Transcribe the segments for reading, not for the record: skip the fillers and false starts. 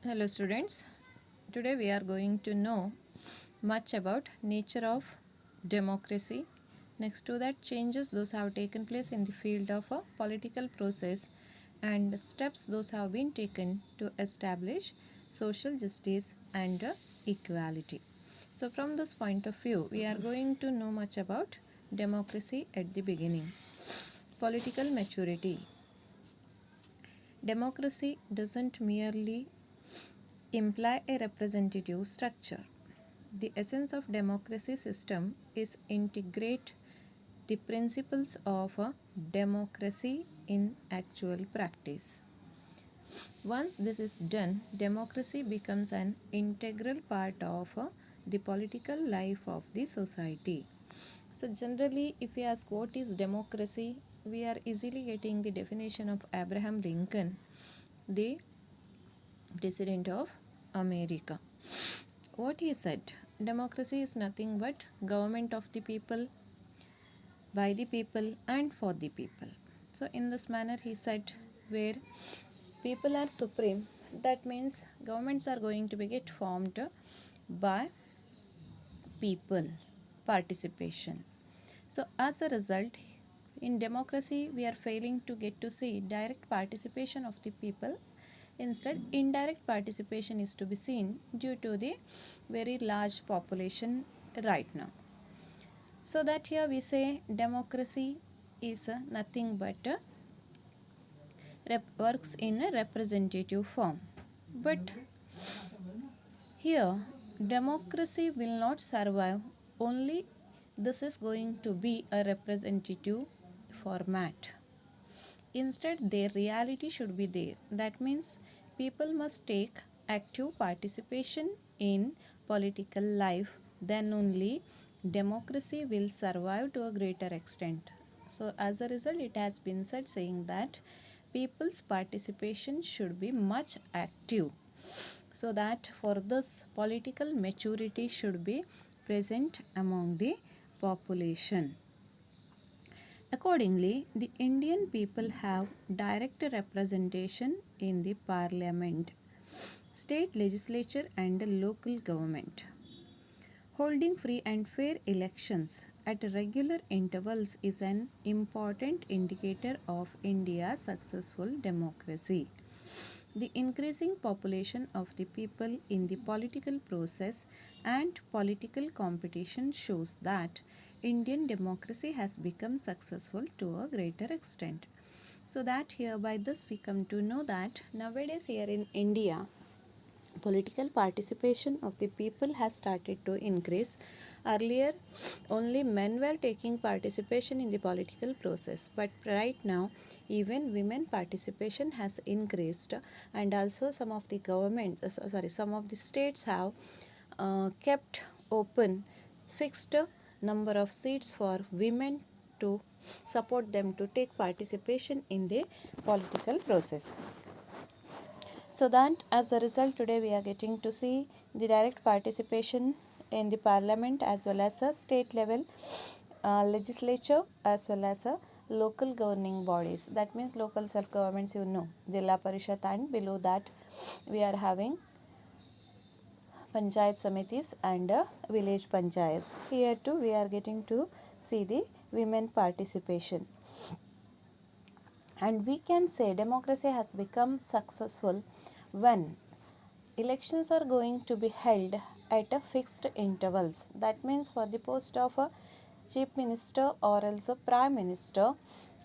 Hello students, today we are going to know much about nature of democracy. Next to that, changes those have taken place in the field of a political process and steps those have been taken to establish social justice and equality. So from this point of view, we are going to know much about democracy at the beginning. Political maturity. Democracy doesn't merely imply a representative structure. The essence of democracy system is integrate the principles of a democracy in actual practice. Once this is done, democracy becomes an integral part of the political life of the society. So generally, if we ask what is democracy, we are easily getting the definition of Abraham Lincoln, the President of America. What he said, democracy is nothing but government of the people, by the people and for the people. So in this manner he said, where people are supreme, that means governments are going to be get formed by people participation. So as a result, in democracy we are failing to get to see direct participation of the people. Instead, indirect participation is to be seen due to the very large population right now. So that here we say democracy is nothing but works in a representative form. But here democracy will not survive only this is going to be a representative format. Instead, their reality should be there. That means people must take active participation in political life, then only democracy will survive to a greater extent. So, as a result, it has been said saying that people's participation should be much active, so that for this political maturity should be present among the population. Accordingly, the Indian people have direct representation in the parliament, state legislature and local government. Holding free and fair elections at regular intervals is an important indicator of India's successful democracy. The increasing population of the people in the political process and political competition shows that Indian democracy has become successful to a greater extent. So that here by this we come to know that nowadays here in India, political participation of the people has started to increase. Earlier, only men were taking participation in the political process, but right now, even women participation has increased, and also some of the some of the states have kept open fixed number of seats for women to support them to take participation in the political process. So that as a result, today we are getting to see the direct participation in the parliament as well as a state level legislature as well as a local governing bodies. That means local self governments, Jilla Parishad, and below that we are having Panchayat Samitis and village panchayats. Here too we are getting to see the women participation. And we can say democracy has become successful when elections are going to be held at a fixed intervals. That means for the post of a chief minister or else a prime minister,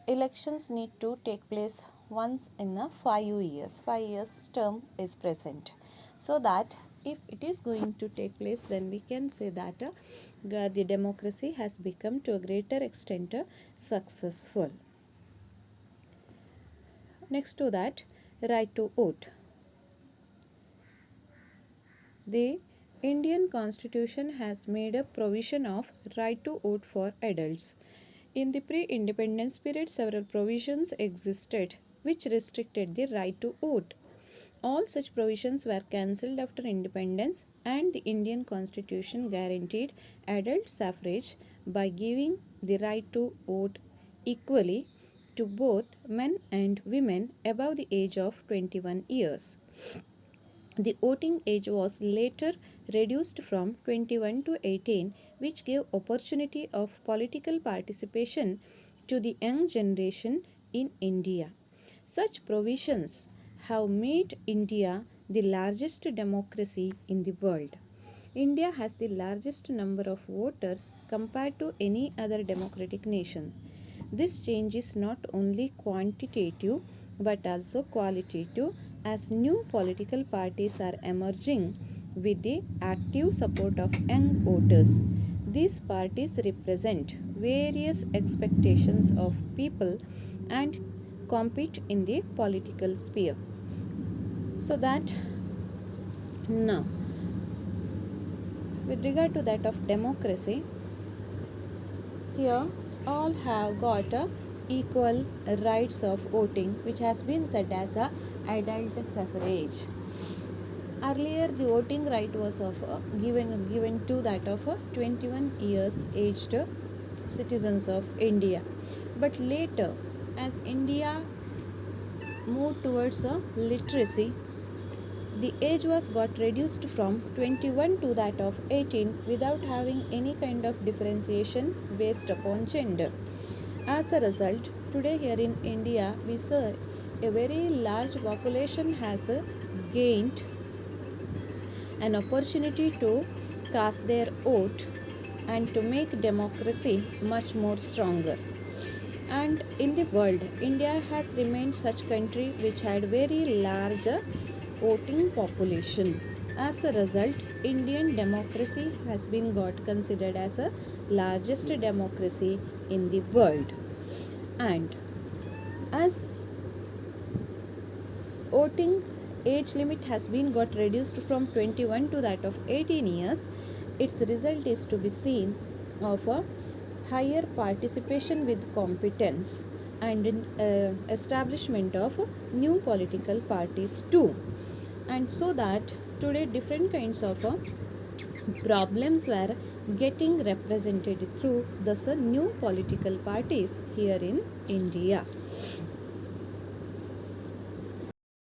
elections need to take place once in a 5 years. 5 years term is present. So that if it is going to take place, then we can say that the democracy has become to a greater extent successful. Next to that, right to vote. The Indian Constitution has made a provision of right to vote for adults. In the pre-independence period, several provisions existed which restricted the right to vote. All such provisions were cancelled after independence, and the Indian Constitution guaranteed adult suffrage by giving the right to vote equally to both men and women above the age of 21 years. The voting age was later reduced from 21 to 18, which gave opportunity of political participation to the young generation in India. Such provisions have made India the largest democracy in the world. India has the largest number of voters compared to any other democratic nation. This change is not only quantitative but also qualitative, as new political parties are emerging with the active support of young voters. These parties represent various expectations of people and compete in the political sphere. So that now, with regard to that of democracy, here all have got equal rights of voting, which has been said as a adult suffrage. Earlier, the voting right was given to that of 21 years aged citizens of India. But later, as India moved towards literacy, the age was got reduced from 21 to that of 18 without having any kind of differentiation based upon gender. As a result, today here in India, we see a very large population has gained an opportunity to cast their vote and to make democracy much more stronger. And in the world, India has remained such country which had very large voting population. As a result, Indian democracy has been got considered as a largest democracy in the world. And as voting age limit has been got reduced from 21 to that of 18 years, its result is to be seen of a higher participation with competence and establishment of new political parties too. And so that today different kinds of problems were getting represented through the new political parties here in India.